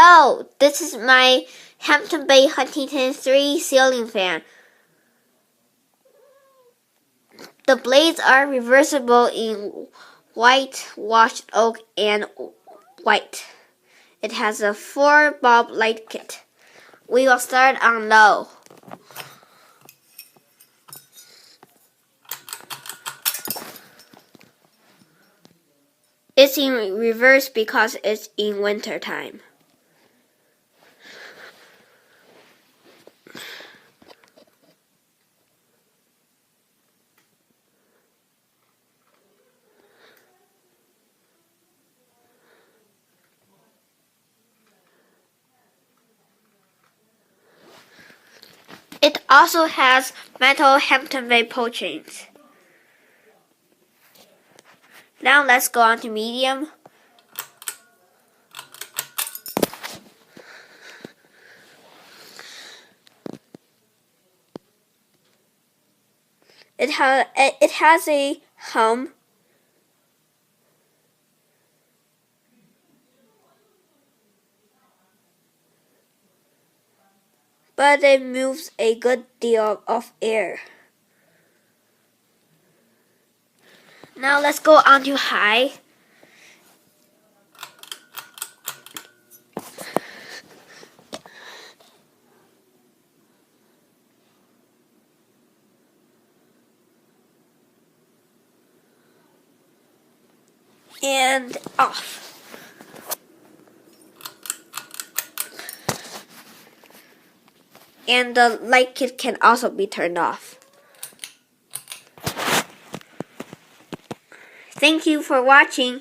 Hello, this is my Hampton Huntington III ceiling fan. The blades are reversible in white, washed oak, and white. It has a 4-bulb light kit. We will start on low. It's in reverse because it's in winter time. It also has metal Hampton pull chains. Now let's go on to medium. It has a hum. But it moves a good deal of air. Now let's go on to high. And off. And the light kit can also be turned off. Thank you for watching.